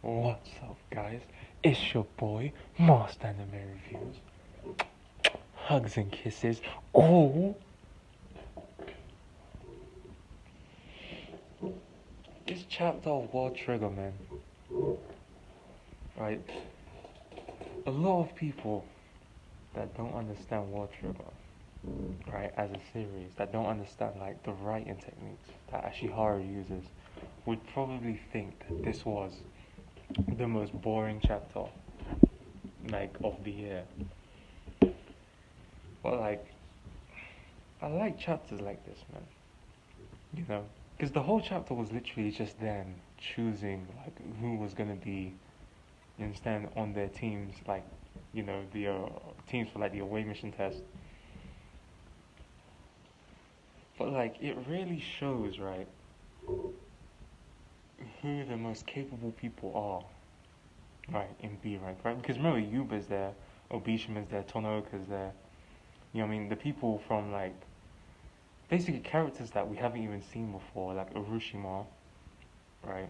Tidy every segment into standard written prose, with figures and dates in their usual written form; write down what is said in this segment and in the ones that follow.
What's up, guys? It's your boy, Master Anime Reviews. Hugs and kisses. Oh, this chapter of World Trigger, man. Right? A lot of people that don't understand World Trigger, right, as a series, that don't understand, like, the writing techniques that Ashihara uses, would probably think that this was the most boring chapter, like, of the year. But, like, I like chapters like this, man. You know, because the whole chapter was literally just them choosing like who was gonna be, you understand, on their teams, like, the teams for like the away mission test. But like it really shows, right, who the most capable people are, right, in B rank, right? Because remember, Yuba's there, Obishima's there, Tonoka's there. You know what I mean? The people from like basically characters that we haven't even seen before, like Urushima, right?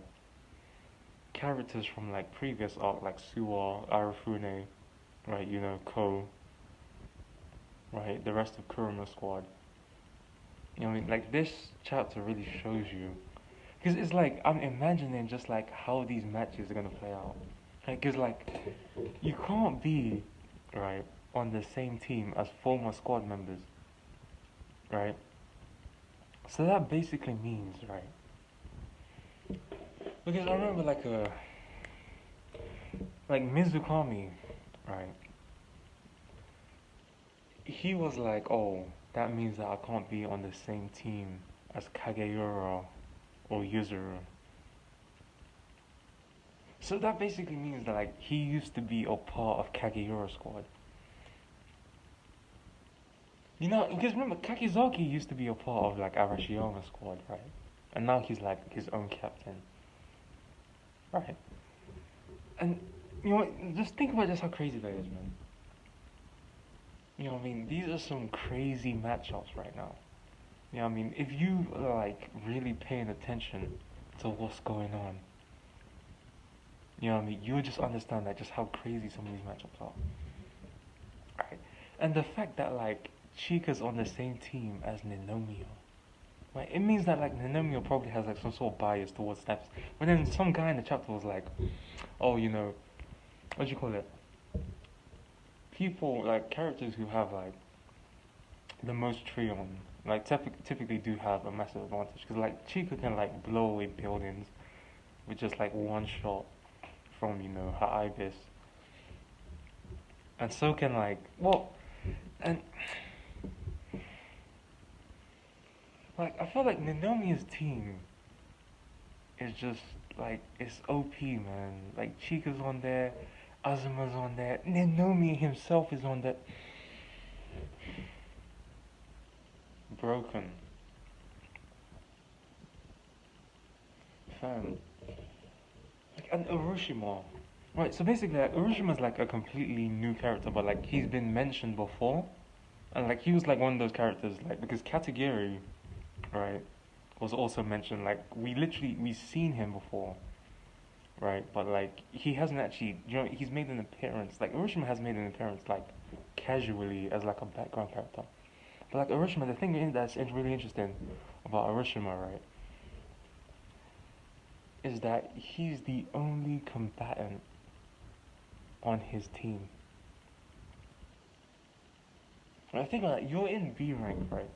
Characters from like previous arc, like Suwa, Arafune, right? Ko, right? The rest of Kuruma squad. You know what I mean? Like this chapter really shows you, because it's like I'm imagining just like how these matches are gonna play out. Because like you can't be right on the same team as former squad members, right? So that basically means, right? Because I remember like Mizukami, right? He was like, oh, that means that I can't be on the same team as Kageura or Yuzuru. So that basically means that like he used to be a part of Kageura squad. You know, because remember Kakizaki used to be a part of like Arashiyama squad, right? And now he's like his own captain, right? And just think about just how crazy that is, man. You know what I mean? These are some crazy matchups right now. You know what I mean? If you are like really paying attention to what's going on, you know what I mean? You'll just understand that just how crazy some of these matchups are. Right? And the fact that like Chika's on the same team as Ninomiya. Right? It means that like Ninomiya probably has like some sort of bias towards snaps. But then some guy in the chapter was like, oh, what do you call it? People like characters who have like the most Trion, like typically do have a massive advantage because like Chika can like blow away buildings with just like one shot from her ibis, and so can and like I feel like Ninomiya's team is just like it's OP, man. Like Chika's on there, Azuma's on there, Ninomiya himself is on there. Broken, fam. Like and Urushima. Right, so basically like, Urushima's like a completely new character, but like he's been mentioned before. And like he was like one of those characters, like because Katagiri, right, was also mentioned. Like we've seen him before, right? But like he hasn't actually, he's made an appearance. Like Urashima has made an appearance like casually as like a background character. But like Urashima, the thing that's really interesting about Urashima, right, is that he's the only combatant on his team. And I think like you're in B rank, right?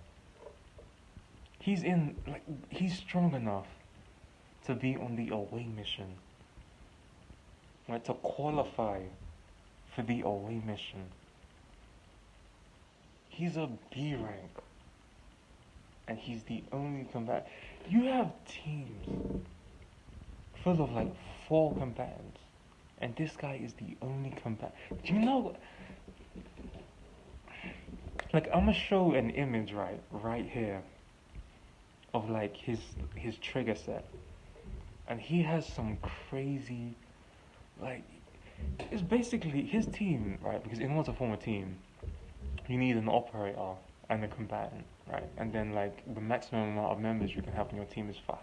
He's strong enough to be on the away mission, right? To qualify for the away mission. He's a B rank, and he's the only combatant. You have teams full of like four combatants, and this guy is the only combatant. Do you know? Like I'm gonna show an image right here of like his trigger set, and he has some crazy like it's basically his team, right? Because in order to form a team, you need an operator and a combatant, right? And then like the maximum amount of members you can have on your team is 5.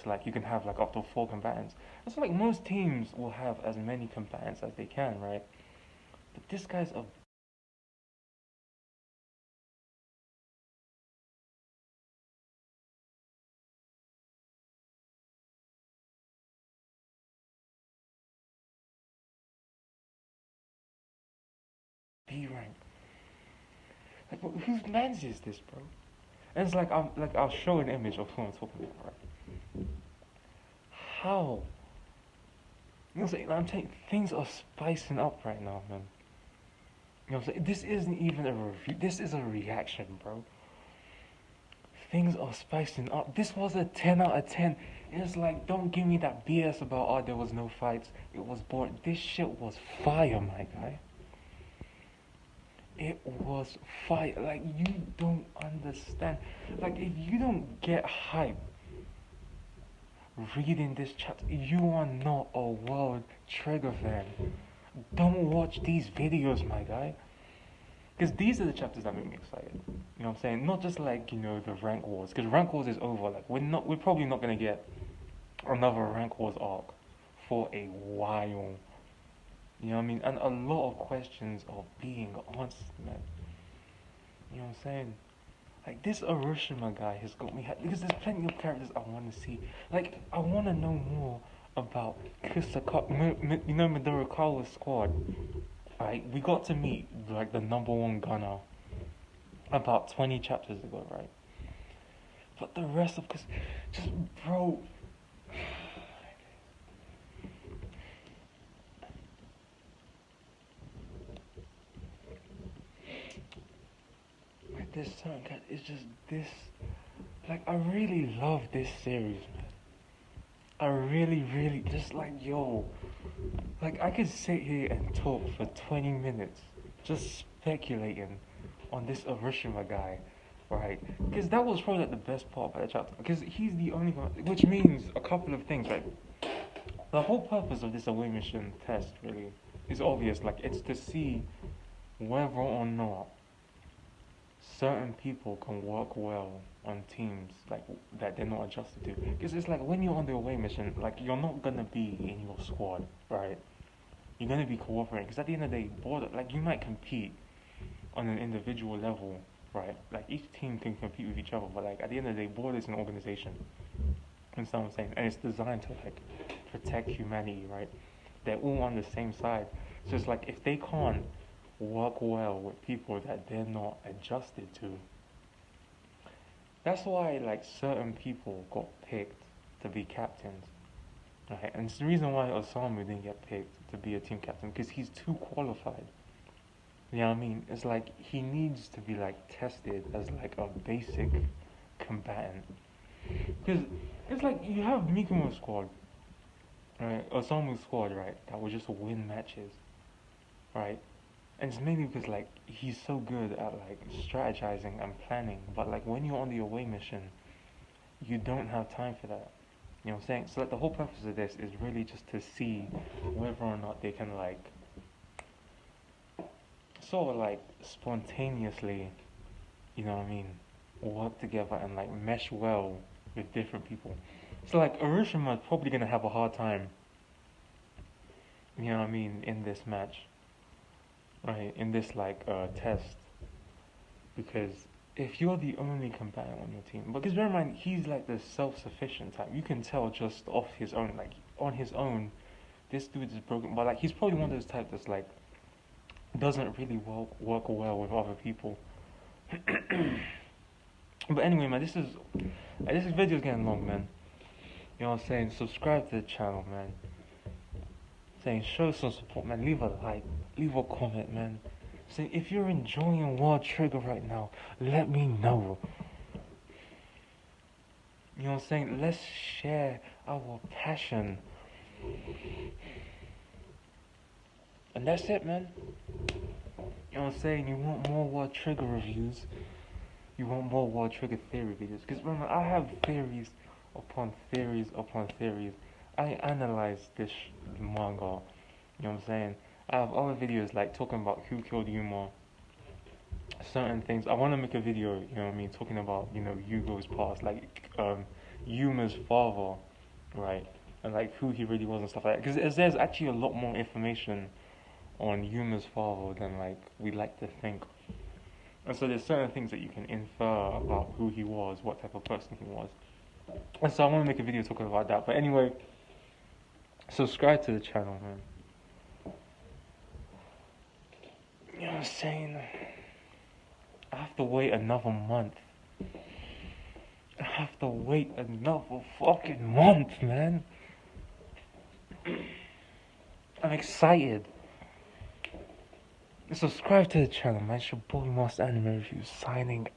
So like you can have like up to 4 combatants. And so like most teams will have as many combatants as they can, right? But this guy's a B rank. Like whose man's is this, bro? And it's like I'll show an image of who I'm talking about, right? How? You know what I'm saying? I'm saying things are spicing up right now, man. You know what I'm saying? This isn't even a review. This is a reaction, bro. Things are spicing up. This was a 10 out of 10. It's like, don't give me that BS about, oh, there was no fights. It was boring. This shit was fire, my guy. It was fire. Like, you don't understand. Like, if you don't get hype reading this chapter, you are not a World Trigger fan. Don't watch these videos, my guy. Because these are the chapters that make me excited. You know what I'm saying? Not just like, you know, the rank wars. Because rank wars is over. Like, we're probably not going to get another rank wars arc for a while. You know what I mean? And a lot of questions are being answered, man. You know what I'm saying? Like, this Orochima guy has got me because there's plenty of characters I want to see. Like, I want to know more about Kusakawa, you know, Midorikawa's squad. Right? We got to meet, like, the number one gunner about 20 chapters ago, right? But the rest of, just, bro. Like, this certain guy, it's just this. Like, I really love this series, man. I really, just like, yo. Like, I could sit here and talk for 20 minutes just speculating on this Orochima guy, right? Because that was probably like the best part about the chapter. Because he's the only one, which means a couple of things, right? The whole purpose of this away mission test, really, is obvious. Like, it's to see whether or not certain people can work well on teams like that they're not adjusted to. Because it's like when you're on the away mission, like you're not gonna be in your squad, right? You're gonna be cooperating. Because at the end of the day, like you might compete on an individual level, right? Like each team can compete with each other, but like at the end of the day, Border is an organization. That's what I'm saying, and it's designed to like protect humanity, right? They're all on the same side. So it's like if they can't work well with people that they're not adjusted to, that's why like certain people got picked to be captains, right? And it's the reason why Osamu didn't get picked to be a team captain because he's too qualified. You know what I mean? It's like he needs to be like tested as like a basic combatant. Because it's like you have Mikumo's squad, right? Osamu's squad, right? That will just win matches, right? And it's mainly because like he's so good at like strategizing and planning. But like when you're on the away mission, you don't have time for that. You know what I'm saying? So like the whole purpose of this is really just to see whether or not they can like sort of like spontaneously, you know what I mean, work together and like mesh well with different people. So like Orochima is probably gonna have a hard time, you know what I mean, in this match, right? In this like test, because if you're the only combatant on your team, because bear in mind he's like the self-sufficient type. You can tell just off his own, like on his own, this dude is broken. But like he's probably one of those types that's like doesn't really work well with other people. But anyway, man, this video's getting long, man. You know what I'm saying? Subscribe to the channel, man. Saying show some support, man. Leave a like, leave a comment, man. Saying if you're enjoying World Trigger right now, let me know. You know what I'm saying? Let's share our passion. And that's it, man. You know what I'm saying? You want more World Trigger reviews? You want more World Trigger theory videos? Because remember, I have theories upon theories upon theories. I analyze this manga. You know what I'm saying? I have other videos like talking about who killed Yuma, certain things. I want to make a video, you know what I mean, talking about, you know, Yugo's past, like Yuma's father right? And like who he really was and stuff like that. Because there's actually a lot more information on Yuma's father than like we like to think. And so there's certain things that you can infer about who he was, what type of person he was. And so I want to make a video talking about that. But anyway, subscribe to the channel, man. You know what I'm saying? I have to wait another month. I have to wait another fucking month, man. I'm excited. Subscribe to the channel, man. It's your boy Master Anime Review signing